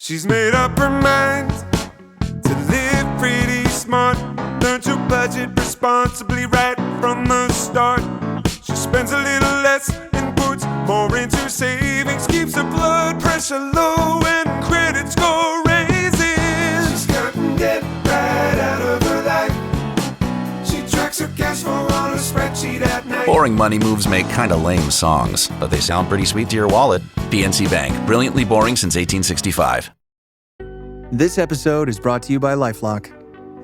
She's made up her mind to live pretty smart. Learn to budget responsibly right from the start. She spends a little less and puts more into savings. Keeps her blood pressure low and credit score raises. She's cutting debt right out of her life. She tracks her cash flow on a spreadsheet at night. Boring money moves make kinda lame songs, but they sound pretty sweet to your wallet. PNC Bank, brilliantly boring since 1865. This episode is brought to you by LifeLock.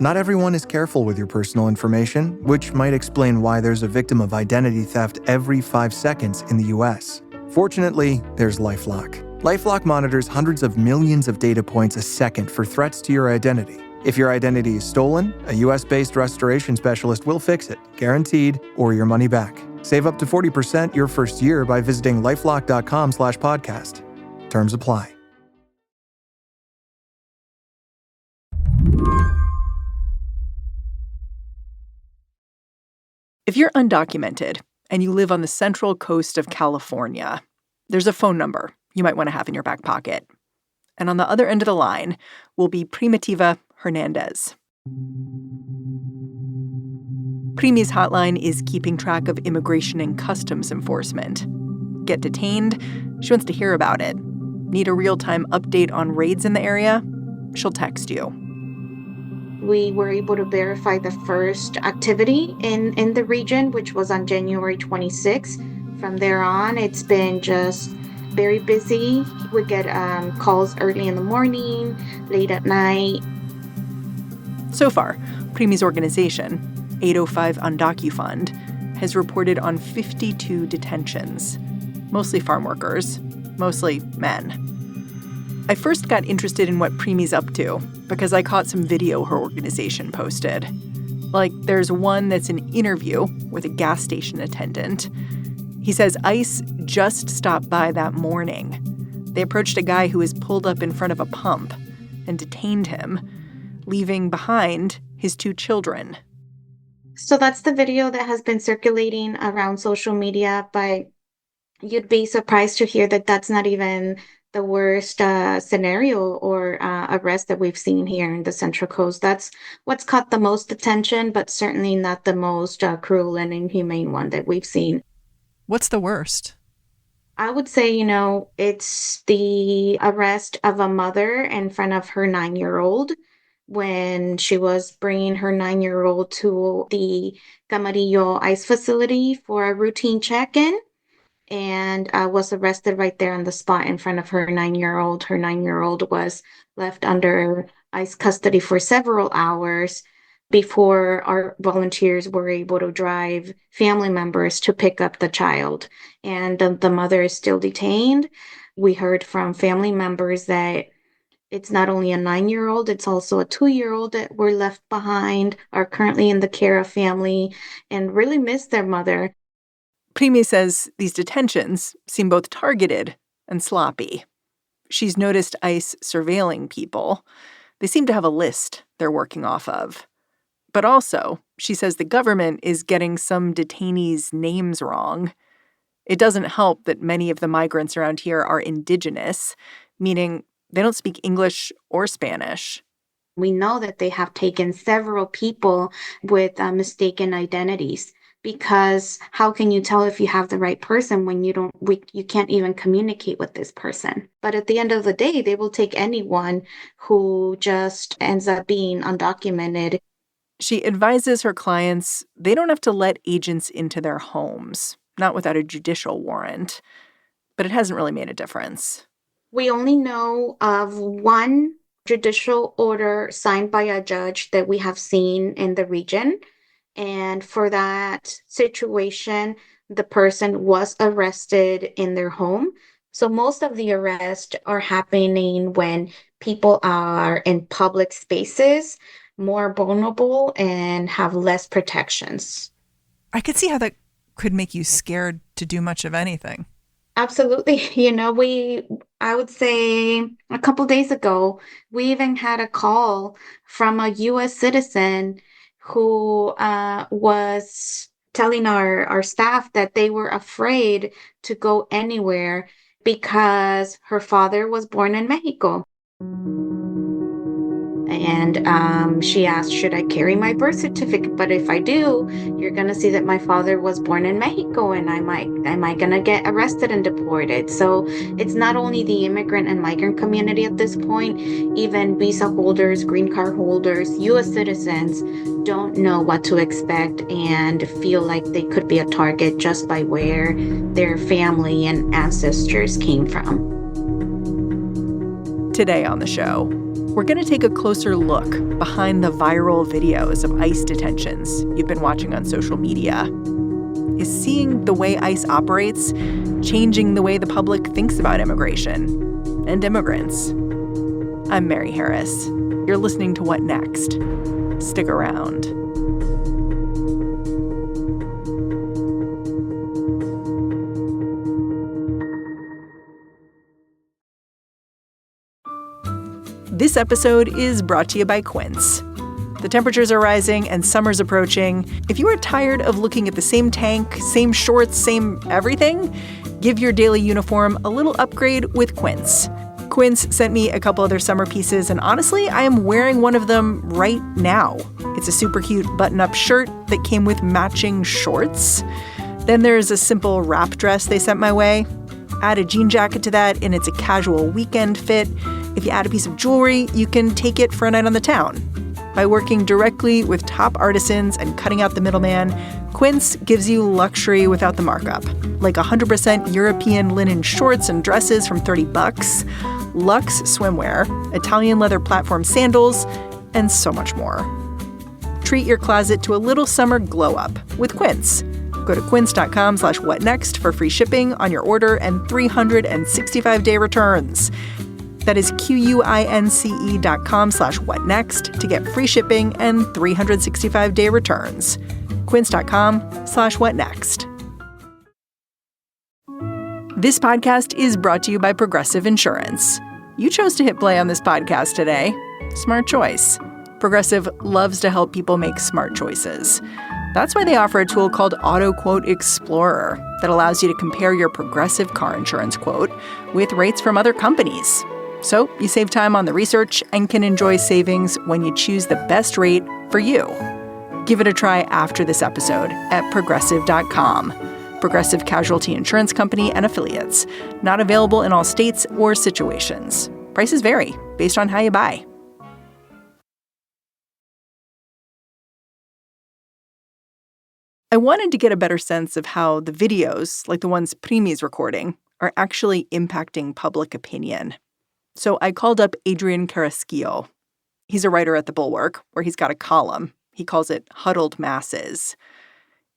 Not everyone is careful with your personal information, which might explain why there's a victim of identity theft every 5 seconds in the US. Fortunately, there's LifeLock. LifeLock monitors hundreds of millions of data points a second for threats to your identity. If your identity is stolen, a US-based restoration specialist will fix it, guaranteed, or your money back. Save up to 40% your first year by visiting lifelock.com/podcast. Terms apply. If you're undocumented and you live on the central coast of California, there's a phone number you might want to have in your back pocket. And on the other end of the line will be Primitiva Hernandez. Primi's hotline is keeping track of immigration and customs enforcement. Get detained? She wants to hear about it. Need a real-time update on raids in the area? She'll text you. We were able to verify the first activity in the region, which was on January 26th. From there on, it's been just very busy. We get calls early in the morning, late at night. So far, Primi's organization, 805 UndocuFund, has reported on 52 detentions, mostly farm workers, mostly men. I first got interested in what Primi's up to because I caught some video her organization posted. Like, there's one that's an interview with a gas station attendant. He says ICE just stopped by that morning. They approached a guy who was pulled up in front of a pump and detained him, leaving behind his 2 children. So that's the video that has been circulating around social media, but you'd be surprised to hear that that's not even the worst scenario or arrest that we've seen here in the Central Coast. That's what's caught the most attention, but certainly not the most cruel and inhumane one that we've seen. What's the worst? I would say, it's the arrest of a mother in front of her 9-year-old when she was bringing her 9-year-old to the Camarillo ICE facility for a routine check-in. And was arrested right there on the spot in front of her 9-year-old. Her 9-year-old was left under ICE custody for several hours before our volunteers were able to drive family members to pick up the child. And the mother is still detained. We heard from family members that it's not only a 9-year-old, it's also a 2-year-old that were left behind, are currently in the care of family, and really miss their mother. Primi says these detentions seem both targeted and sloppy. She's noticed ICE surveilling people. They seem to have a list they're working off of. But also, she says the government is getting some detainees' names wrong. It doesn't help that many of the migrants around here are indigenous, meaning they don't speak English or Spanish. We know that they have taken several people with mistaken identities. Because how can you tell if you have the right person when you can't even communicate with this person? But at the end of the day, they will take anyone who just ends up being undocumented. She advises her clients they don't have to let agents into their homes, not without a judicial warrant. But it hasn't really made a difference. We only know of one judicial order signed by a judge that we have seen in the region. And for that situation, the person was arrested in their home. So most of the arrests are happening when people are in public spaces, more vulnerable, and have less protections. I could see how that could make you scared to do much of anything. Absolutely. I would say a couple days ago, we even had a call from a U.S. citizen who was telling our staff that they were afraid to go anywhere because her father was born in Mexico. And she asked, should I carry my birth certificate? But if I do, you're going to see that my father was born in Mexico, and am I going to get arrested and deported? So it's not only the immigrant and migrant community at this point, even visa holders, green card holders, U.S. citizens don't know what to expect and feel like they could be a target just by where their family and ancestors came from. Today on the show, we're going to take a closer look behind the viral videos of ICE detentions you've been watching on social media. Is seeing the way ICE operates changing the way the public thinks about immigration and immigrants? I'm Mary Harris. You're listening to What Next? Stick around. This episode is brought to you by Quint. The temperatures are rising and summer's approaching. If you are tired of looking at the same tank, same shorts, same everything, give your daily uniform a little upgrade with Quint. Quint sent me a couple other summer pieces, and honestly, I am wearing one of them right now. It's a super cute button-up shirt that came with matching shorts. Then there's a simple wrap dress they sent my way. Add a jean jacket to that, and it's a casual weekend fit. If you add a piece of jewelry, you can take it for a night on the town. By working directly with top artisans and cutting out the middleman, Quint gives you luxury without the markup, like 100% European linen shorts and dresses from $30, luxe swimwear, Italian leather platform sandals, and so much more. Treat your closet to a little summer glow up with Quint. Go to quince.com/whatnext for free shipping on your order and 365-day returns. That is QUINCE.com/whatnext to get free shipping and 365-day returns. Quince.com/whatnext. This podcast is brought to you by Progressive Insurance. You chose to hit play on this podcast today. Smart choice. Progressive loves to help people make smart choices. That's why they offer a tool called Auto Quote Explorer that allows you to compare your Progressive car insurance quote with rates from other companies. So you save time on the research and can enjoy savings when you choose the best rate for you. Give it a try after this episode at Progressive.com. Progressive Casualty Insurance Company and Affiliates. Not available in all states or situations. Prices vary based on how you buy. I wanted to get a better sense of how the videos, like the ones Primi's recording, are actually impacting public opinion. So I called up Adrian Carrasquillo. He's a writer at the Bulwark, where he's got a column. He calls it Huddled Masses.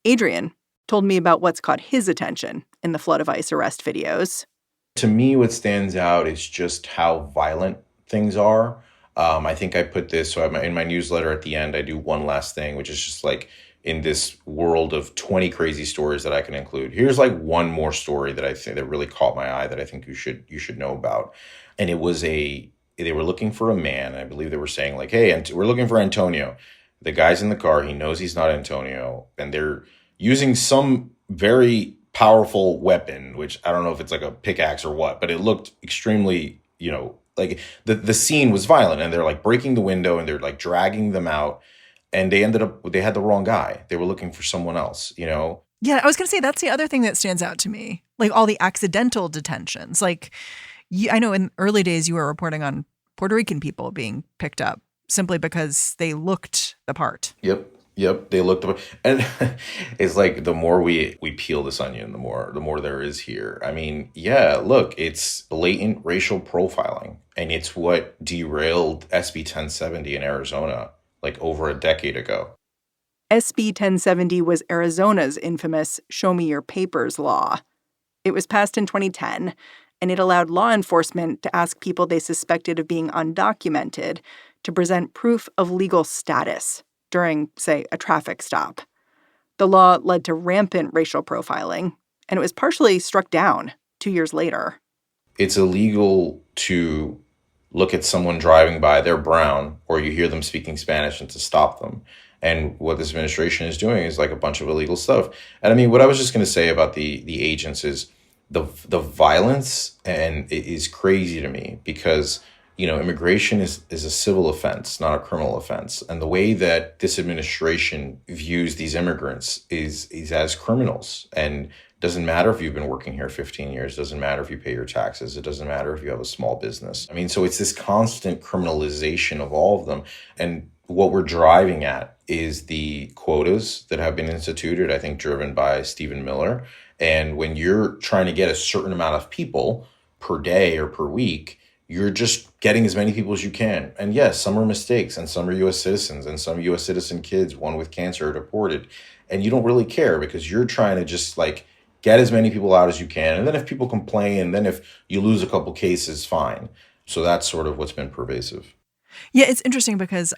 Adrian told me about what's caught his attention in the flood of ICE arrest videos. To me, what stands out is just how violent things are. I think I put this, so in my newsletter at the end, I do one last thing, which is just like, in this world of 20 crazy stories that I can include, here's like one more story that I think that really caught my eye that I think you should know about. And it was they were looking for a man. I believe they were saying like, hey, we're looking for Antonio. The guy's in the car. He knows he's not Antonio. And they're using some very powerful weapon, which I don't know if it's like a pickaxe or what, but it looked extremely, like the scene was violent, and they're like breaking the window and they're like dragging them out. And they had the wrong guy. They were looking for someone else, Yeah, I was going to say that's the other thing that stands out to me. Like all the accidental detentions. Like, I know in early days you were reporting on Puerto Rican people being picked up simply because they looked the part. Yep. They looked the part. And it's like the more we peel this onion, the more there is here. I mean, yeah, look, it's blatant racial profiling. And it's what derailed SB 1070 in Arizona like over a decade ago. SB 1070 was Arizona's infamous Show Me Your Papers law. It was passed in 2010, and it allowed law enforcement to ask people they suspected of being undocumented to present proof of legal status during, say, a traffic stop. The law led to rampant racial profiling, and it was partially struck down 2 years later. It's illegal to look at someone driving by, they're brown, or you hear them speaking Spanish, and to stop them. And what this administration is doing is like a bunch of illegal stuff. And I mean, what I was just going to say about the agents is the violence, and it is crazy to me because immigration is a civil offense, not a criminal offense. And the way that this administration views these immigrants is as criminals. And it doesn't matter if you've been working here 15 years, it doesn't matter if you pay your taxes, it doesn't matter if you have a small business. I mean, so it's this constant criminalization of all of them. And what we're driving at is the quotas that have been instituted, I think driven by Stephen Miller. And when you're trying to get a certain amount of people per day or per week, you're just getting as many people as you can. And yes, some are mistakes, and some are U.S. citizens, and some U.S. citizen kids, one with cancer, are deported. And you don't really care because you're trying to just get as many people out as you can. And then if people complain, and then if you lose a couple cases, fine. So that's sort of what's been pervasive. Yeah, it's interesting because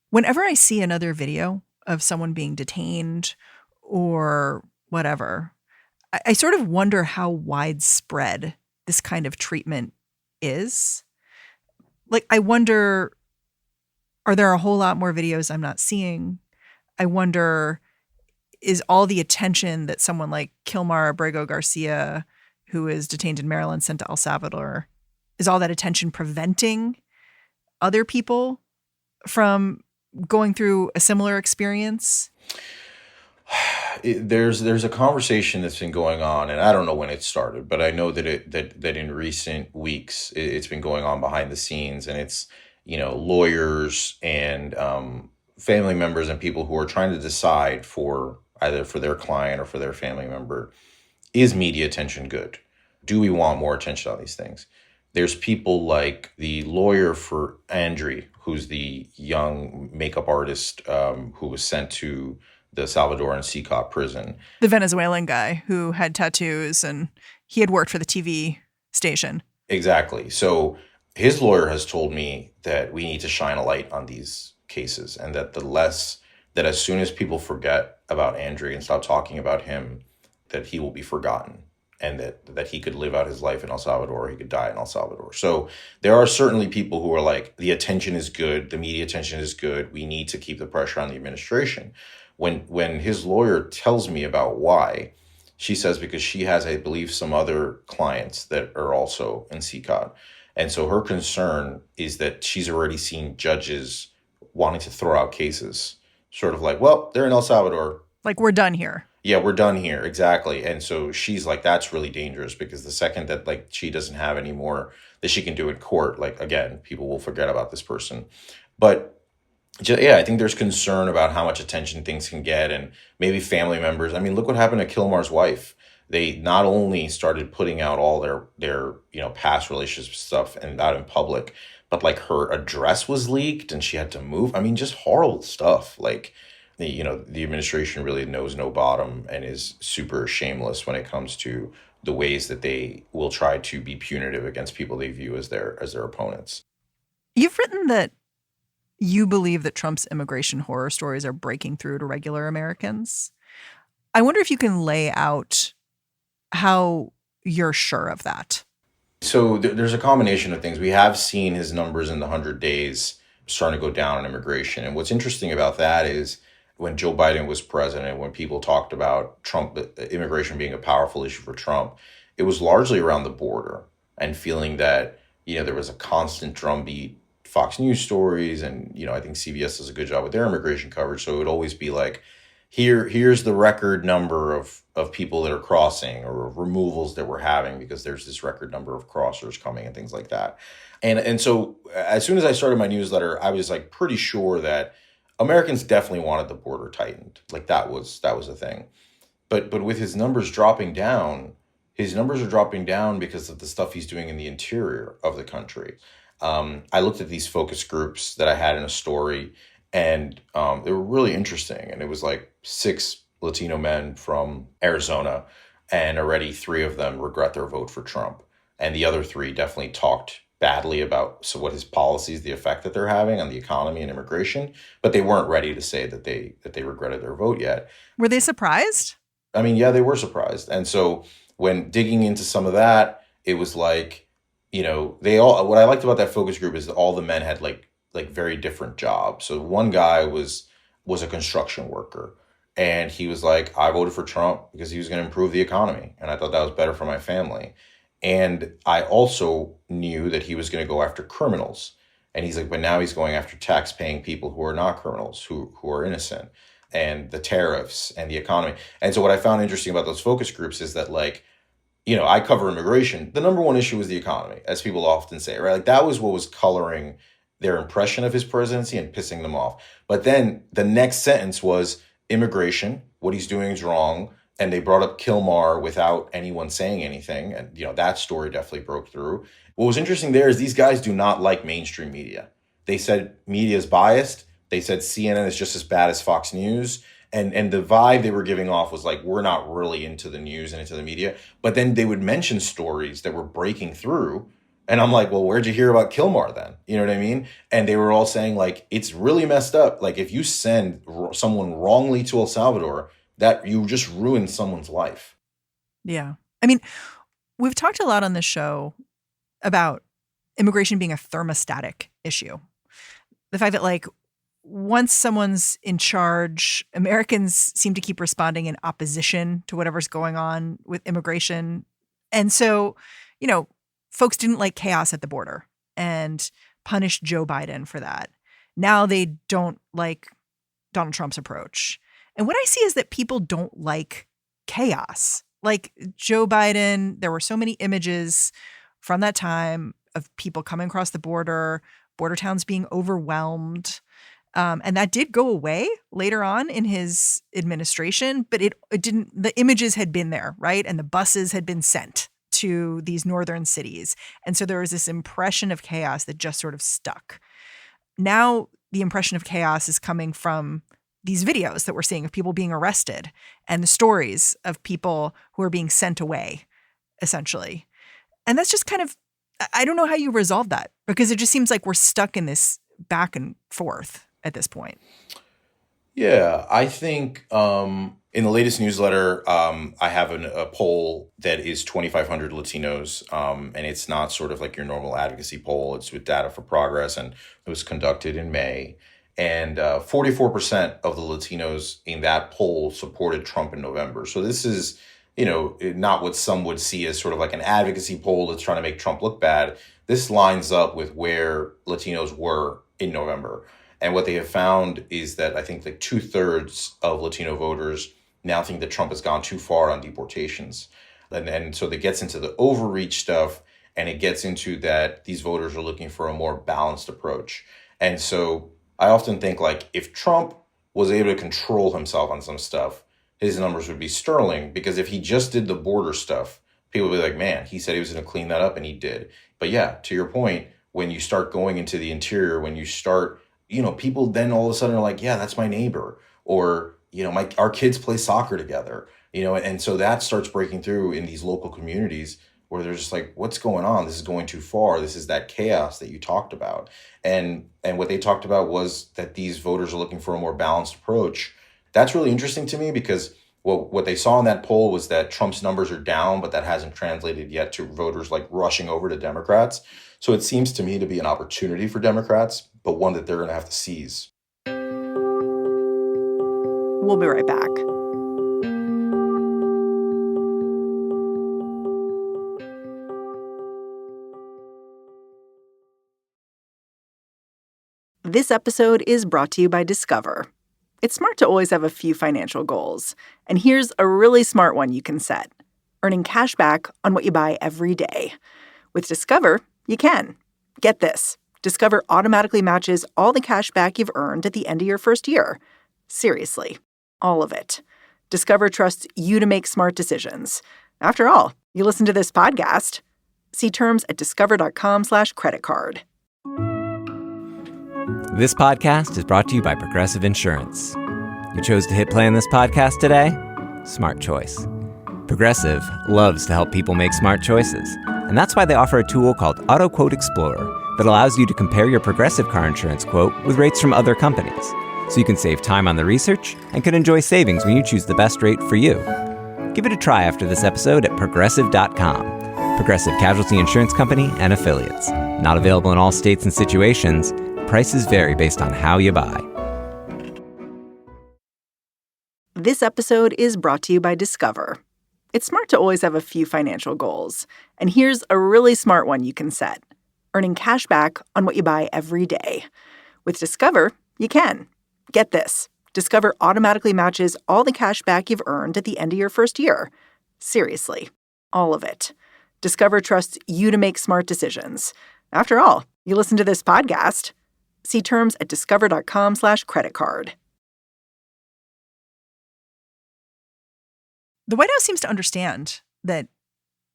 whenever I see another video of someone being detained or whatever, I sort of wonder how widespread this kind of treatment is. I wonder, are there a whole lot more videos I'm not seeing? I wonder, is all the attention that someone like Kilmar Garcia, who is detained in Maryland, sent to El Salvador, is all that attention preventing other people from going through a similar experience? There's a conversation that's been going on, and I don't know when it started, but I know that that in recent weeks it's been going on behind the scenes, and it's lawyers and family members and people who are trying to decide for either for their client or for their family member, is media attention good? Do we want more attention on these things? There's people like the lawyer for Andri, who's the young makeup artist who was sent to the Salvadoran CCOP prison. The Venezuelan guy who had tattoos, and he had worked for the TV station. Exactly. So his lawyer has told me that we need to shine a light on these cases, and that that as soon as people forget about Andri and stop talking about him, that he will be forgotten, and that he could live out his life in El Salvador, or he could die in El Salvador. So there are certainly people who are like, the attention is good, the media attention is good, we need to keep the pressure on the administration. When his lawyer tells me about why, she says because she has, I believe, some other clients that are also in CCOT. And so her concern is that she's already seen judges wanting to throw out cases, sort of like, well, they're in El Salvador. Like, we're done here. Yeah, we're done here. Exactly. And so she's like, that's really dangerous, because the second that she doesn't have any more that she can do in court, again, people will forget about this person. But yeah, I think there's concern about how much attention things can get, and maybe family members. I mean, look what happened to Kilmar's wife. They not only started putting out all their past relationship stuff and out in public, but her address was leaked and she had to move. I mean, just horrible stuff. The administration really knows no bottom and is super shameless when it comes to the ways that they will try to be punitive against people they view as their opponents. You've written that you believe that Trump's immigration horror stories are breaking through to regular Americans. I wonder if you can lay out how you're sure of that. So there's a combination of things. We have seen his numbers in the 100 days starting to go down on immigration. And what's interesting about that is when Joe Biden was president, when people talked about Trump, immigration being a powerful issue for Trump, it was largely around the border and feeling that, there was a constant drumbeat, Fox News stories, and I think CBS does a good job with their immigration coverage. So it would always be like, here's the record number of people that are crossing, or removals that we're having, because there's this record number of crossers coming and things like that. And so as soon as I started my newsletter, I was pretty sure that Americans definitely wanted the border tightened. That was a thing. But with his numbers dropping down, his numbers are dropping down because of the stuff he's doing in the interior of the country. I looked at these focus groups that I had in a story, and they were really interesting. And it was 6 Latino men from Arizona, and already 3 of them regret their vote for Trump. And the other 3 definitely talked badly about what his policies, the effect that they're having on the economy and immigration, but they weren't ready to say that they regretted their vote yet. Were they surprised? I mean, yeah, they were surprised. And so when digging into some of that, it was they all, what I liked about that focus group is that all the men had very different jobs. So one guy was a construction worker, and he was like, I voted for Trump because he was going to improve the economy, and I thought that was better for my family. And I also knew that he was going to go after criminals. And he's like, but now he's going after tax-paying people who are not criminals, who are innocent, and the tariffs and the economy. And so what I found interesting about those focus groups is that, like, you know, I cover immigration. The number one issue is the economy, as people often say, right? Like, that was what was coloring their impression of his presidency and pissing them off. But then the next sentence was immigration, what he's doing is wrong. And they brought up Kilmar without anyone saying anything. And, you know, that story definitely broke through. What was interesting there is these guys do not like mainstream media. They said media is biased. They said CNN is just as bad as Fox News. And the vibe they were giving off was like, we're not really into the news and into the media. But then they would mention stories that were breaking through. And I'm like, well, where'd you hear about Kilmar then? You know what I mean? And they were all saying, like, it's really messed up. Like, if you send someone wrongly to El Salvador, that you just ruined someone's life. Yeah. I mean, we've talked a lot on this show about immigration being a thermostatic issue. The fact that, like, once someone's in charge, Americans seem to keep responding in opposition to whatever's going on with immigration. And so, you know, folks didn't like chaos at the border and punished Joe Biden for that. Now they don't like Donald Trump's approach. And what I see is that people don't like chaos. Like Joe Biden, there were so many images from that time of people coming across the border towns being overwhelmed. And that did go away later on in his administration, but it didn't, the images had been there, right? And the buses had been sent to these northern cities. And so there was this impression of chaos that just sort of stuck. Now the impression of chaos is coming from these videos that we're seeing of people being arrested and the stories of people who are being sent away, essentially. And that's just kind of, I don't know how you resolve that, because it just seems like we're stuck in this back and forth at this point. Yeah, I think in the latest newsletter, I have a poll that is 2,500 Latinos, and it's not sort of like your normal advocacy poll. It's with Data for Progress, and it was conducted in May. And 44% of the Latinos in that poll supported Trump in November. So this is, you know, not what some would see as sort of like an advocacy poll that's trying to make Trump look bad. This lines up with where Latinos were in November. And what they have found is that I think like 2/3 of Latino voters now think that Trump has gone too far on deportations. And so that gets into the overreach stuff, and it gets into that these voters are looking for a more balanced approach. And so I often think, like, if Trump was able to control himself on some stuff, his numbers would be sterling, because if he just did the border stuff, people would be like, man, he said he was going to clean that up, and he did. But yeah, to your point, when you start going into the interior, when you start, you know, people then all of a sudden are like, yeah, that's my neighbor, or, you know, our kids play soccer together, you know, and so that starts breaking through in these local communities where they're just like, what's going on? This is going too far. This is that chaos that you talked about. And what they talked about was that these voters are looking for a more balanced approach. That's really interesting to me, because what they saw in that poll was that Trump's numbers are down, but that hasn't translated yet to voters like rushing over to Democrats. So it seems to me to be an opportunity for Democrats, but one that they're going to have to seize. We'll be right back. This episode is brought to you by Discover. It's smart to always have a few financial goals. And here's a really smart one you can set: earning cash back on what you buy every day. With Discover, you can. Get this. Discover automatically matches all the cash back you've earned at the end of your first year. Seriously, all of it. Discover trusts you to make smart decisions. After all, you listen to this podcast. See terms at discover.com/creditcard. This podcast is brought to you by Progressive Insurance. You chose to hit play on this podcast today? Smart choice. Progressive loves to help people make smart choices. And that's why they offer a tool called Auto Quote Explorer that allows you to compare your Progressive car insurance quote with rates from other companies. So you can save time on the research and can enjoy savings when you choose the best rate for you. Give it a try after this episode at Progressive.com. Progressive Casualty Insurance Company and Affiliates. Not available in all states and situations. Prices vary based on how you buy. This episode is brought to you by Discover. It's smart to always have a few financial goals. And here's a really smart one you can set: earning cash back on what you buy every day. With Discover, you can. Get this. Discover automatically matches all the cash back you've earned at the end of your first year. Seriously, all of it. Discover trusts you to make smart decisions. After all, you listen to this podcast. See terms at discover.com/creditcard. The White House seems to understand that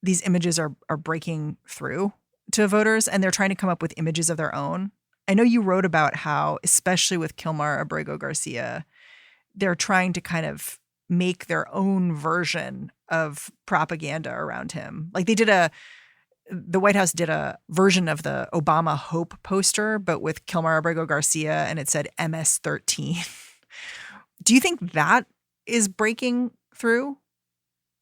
these images are breaking through to voters, and they're trying to come up with images of their own. I know you wrote about how, especially with Kilmar Garcia, they're trying to kind of make their own version of propaganda around him. Like the White House did a version of the Obama Hope poster, but with Kilmar Garcia, and it said MS-13. Do you think that is breaking through?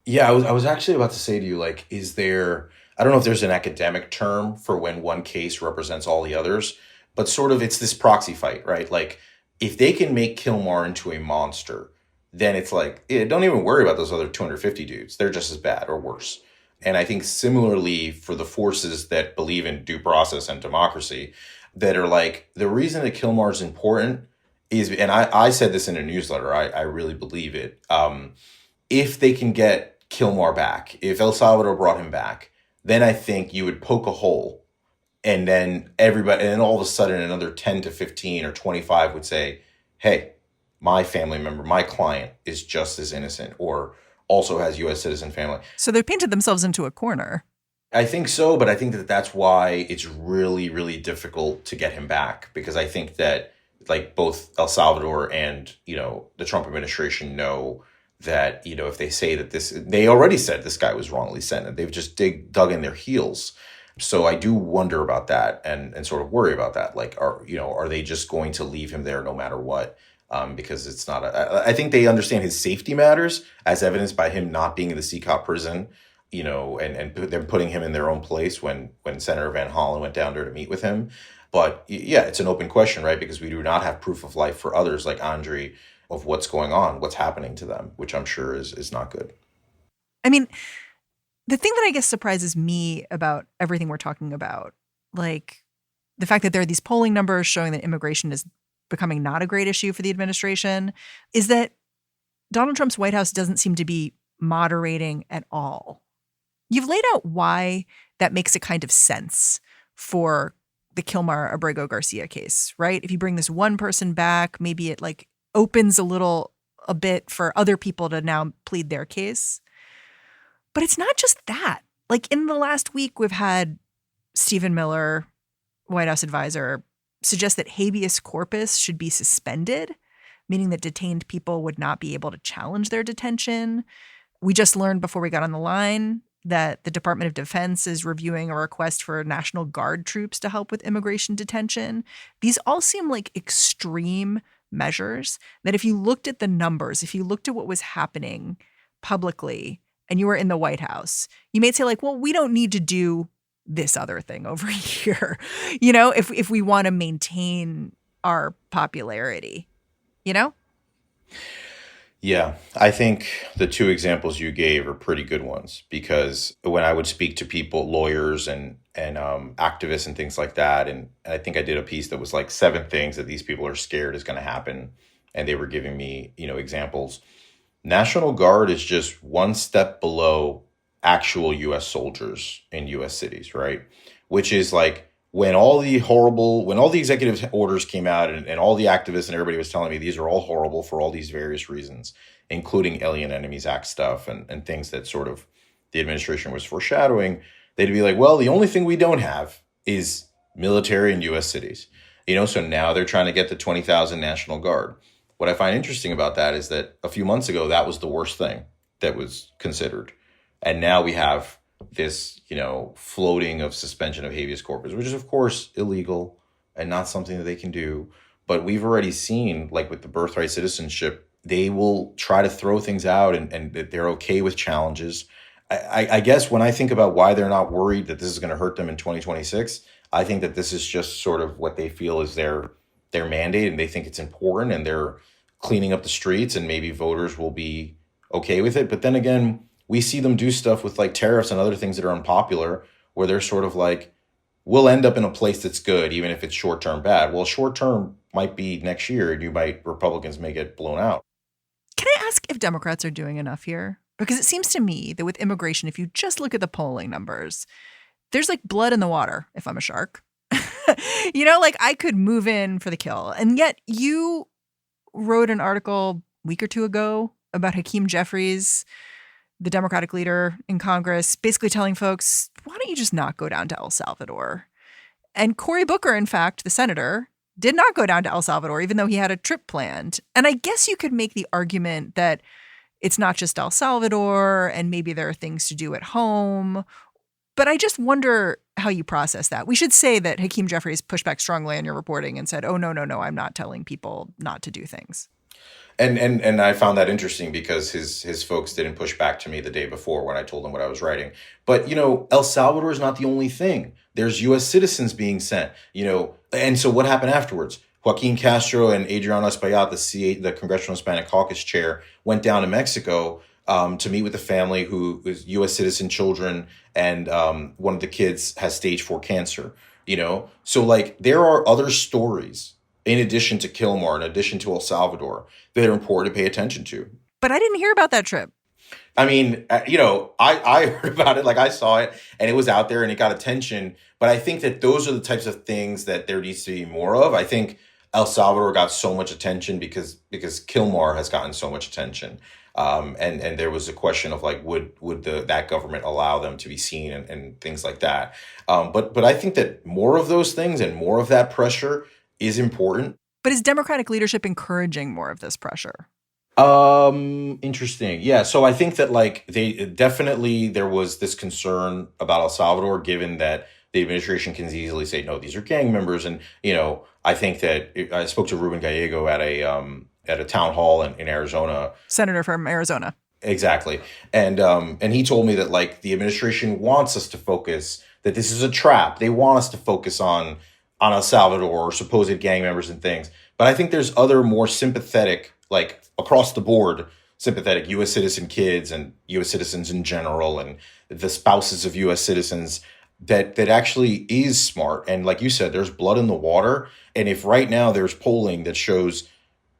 Yeah, I was actually about to say to you, like, is there, I don't know if there's an academic term for when one case represents all the others, but sort of it's this proxy fight, right? Like, if they can make Kilmar into a monster, then it's like, don't even worry about those other 250 dudes. They're just as bad or worse. And I think similarly for the forces that believe in due process and democracy, that are like, the reason that Kilmar is important is, and I said this in a newsletter, I really believe it. If they can get Kilmar back, if El Salvador brought him back, then I think you would poke a hole, and then everybody, and then all of a sudden another 10 to 15 or 25 would say, hey, my family member, my client is just as innocent or also has U.S. citizen family. So they painted themselves into a corner. I think so, but I think that that's why it's really, really difficult to get him back, because I think that like both El Salvador and, the Trump administration know that, if they say that they already said this guy was wrongly sentenced. They've just dug in their heels. So I do wonder about that and sort of worry about that. Like, are they just going to leave him there no matter what? Because it's not I think they understand his safety matters, as evidenced by him not being in the CCOP prison, and them putting him in their own place when Senator Van Hollen went down there to meet with him. But yeah, it's an open question, right? Because we do not have proof of life for others like Andre of what's going on, what's happening to them, which I'm sure is not good. I mean, the thing that I guess surprises me about everything we're talking about, like the fact that there are these polling numbers showing that immigration is becoming not a great issue for the administration, is that Donald Trump's White House doesn't seem to be moderating at all. You've laid out why that makes a kind of sense for the Kilmar Garcia case, right? If you bring this one person back, maybe it like opens a bit for other people to now plead their case. But it's not just that. Like in the last week, we've had Stephen Miller, White House advisor, suggest that habeas corpus should be suspended, meaning that detained people would not be able to challenge their detention. We just learned before we got on the line that the Department of Defense is reviewing a request for National Guard troops to help with immigration detention. These all seem like extreme measures that if you looked at the numbers, if you looked at what was happening publicly and you were in the White House, you may say like, well, we don't need to do this other thing over here, if we want to maintain our popularity, Yeah, I think the two examples you gave are pretty good ones, because when I would speak to people, lawyers and activists and things like that, and I think I did a piece that was like 7 things that these people are scared is going to happen, and they were giving me, examples. National Guard is just one step below actual U.S. soldiers in U.S. cities, right? Which is like when all the executive orders came out and all the activists and everybody was telling me these are all horrible for all these various reasons, including Alien Enemies Act stuff and things that sort of the administration was foreshadowing, they'd be like, well, the only thing we don't have is military in U.S. cities. So now they're trying to get the 20,000 National Guard. What I find interesting about that is that a few months ago, that was the worst thing that was considered. And now we have this, floating of suspension of habeas corpus, which is, of course, illegal and not something that they can do. But we've already seen, like with the birthright citizenship, they will try to throw things out and they're okay with challenges. I guess when I think about why they're not worried that this is going to hurt them in 2026, I think that this is just sort of what they feel is their mandate, and they think it's important, and they're cleaning up the streets, and maybe voters will be okay with it. But then again, we see them do stuff with like tariffs and other things that are unpopular, where they're sort of like, we'll end up in a place that's good, even if it's short-term bad. Well, short-term might be next year, and Republicans may get blown out. Can I ask if Democrats are doing enough here? Because it seems to me that with immigration, if you just look at the polling numbers, there's like blood in the water if I'm a shark. Like I could move in for the kill. And yet you wrote an article a week or two ago about Hakeem Jeffries, the Democratic leader in Congress, basically telling folks, why don't you just not go down to El Salvador? And Cory Booker, in fact, the senator, did not go down to El Salvador, even though he had a trip planned. And I guess you could make the argument that it's not just El Salvador and maybe there are things to do at home. But I just wonder how you process that. We should say that Hakeem Jeffries pushed back strongly on your reporting and said, oh, no, I'm not telling people not to do things. And I found that interesting because his folks didn't push back to me the day before when I told them what I was writing. But, El Salvador is not the only thing. There's U.S. citizens being sent, And so what happened afterwards? Joaquin Castro and Adrian Espaillat, the Congressional Hispanic Caucus chair, went down to Mexico to meet with the family who is U.S. citizen children, and one of the kids has stage 4 cancer, So, like, there are other stories in addition to Kilmar, in addition to El Salvador, that are important to pay attention to. But I didn't hear about that trip. I mean, I heard about it, like I saw it, and it was out there and it got attention. But I think that those are the types of things that there needs to be more of. I think El Salvador got so much attention because Kilmar has gotten so much attention. And there was a question of like, would that government allow them to be seen and things like that. But I think that more of those things and more of that pressure is important. But is Democratic leadership encouraging more of this pressure? Interesting. Yeah. So I think that like there was this concern about El Salvador, given that the administration can easily say, no, these are gang members. And, I think that I spoke to Ruben Gallego at a town hall in Arizona. Senator from Arizona. Exactly. And he told me that like the administration wants us to focus, that this is a trap. They want us to focus on El Salvador or supposed gang members and things. But I think there's other more sympathetic, like across the board, sympathetic U.S. citizen kids and U.S. citizens in general and the spouses of U.S. citizens that actually is smart. And like you said, there's blood in the water. And if right now there's polling that shows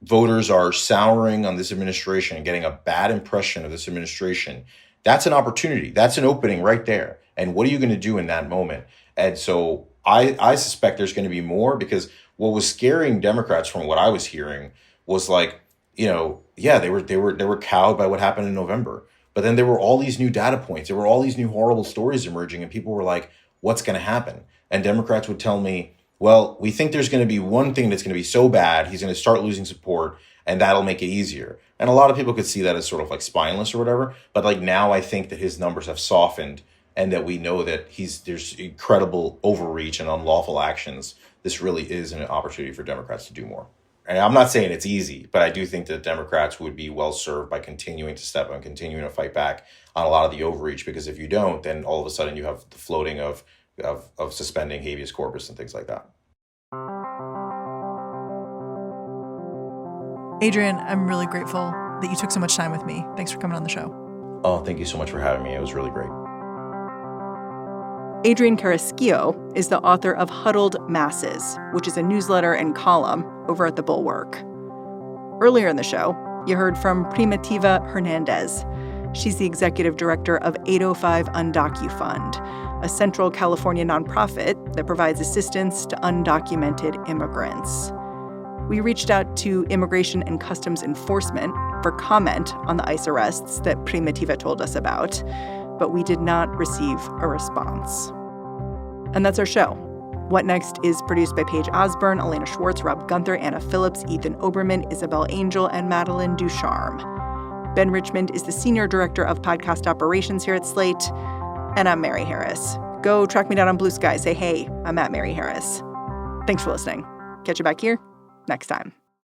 voters are souring on this administration and getting a bad impression of this administration, that's an opportunity. That's an opening right there. And what are you going to do in that moment? And so I suspect there's going to be more, because what was scaring Democrats from what I was hearing was like, they were cowed by what happened in November. But then there were all these new data points. There were all these new horrible stories emerging, and people were like, what's going to happen? And Democrats would tell me, well, we think there's going to be one thing that's going to be so bad, he's going to start losing support, and that'll make it easier. And a lot of people could see that as sort of like spineless or whatever. But like now I think that his numbers have softened, and that we know that there's incredible overreach and unlawful actions. This really is an opportunity for Democrats to do more. And I'm not saying it's easy, but I do think that Democrats would be well served by continuing to step up and continuing to fight back on a lot of the overreach. Because if you don't, then all of a sudden you have the floating of suspending habeas corpus and things like that. Adrien, I'm really grateful that you took so much time with me. Thanks for coming on the show. Oh, thank you so much for having me. It was really great. Adrian Carrasquillo is the author of Huddled Masses, which is a newsletter and column over at the Bulwark. Earlier in the show, you heard from Primitiva Hernandez. She's the executive director of 805 UndocuFund, a Central California nonprofit that provides assistance to undocumented immigrants. We reached out to Immigration and Customs Enforcement for comment on the ICE arrests that Primitiva told us about, but we did not receive a response. And that's our show. What Next is produced by Paige Osburn, Elena Schwartz, Rob Gunther, Anna Phillips, Ethan Oberman, Isabel Angell, and Madeline Ducharme. Ben Richmond is the Senior Director of Podcast Operations here at Slate. And I'm Mary Harris. Go track me down on Blue Sky. Say, hey, I'm at Mary Harris. Thanks for listening. Catch you back here next time.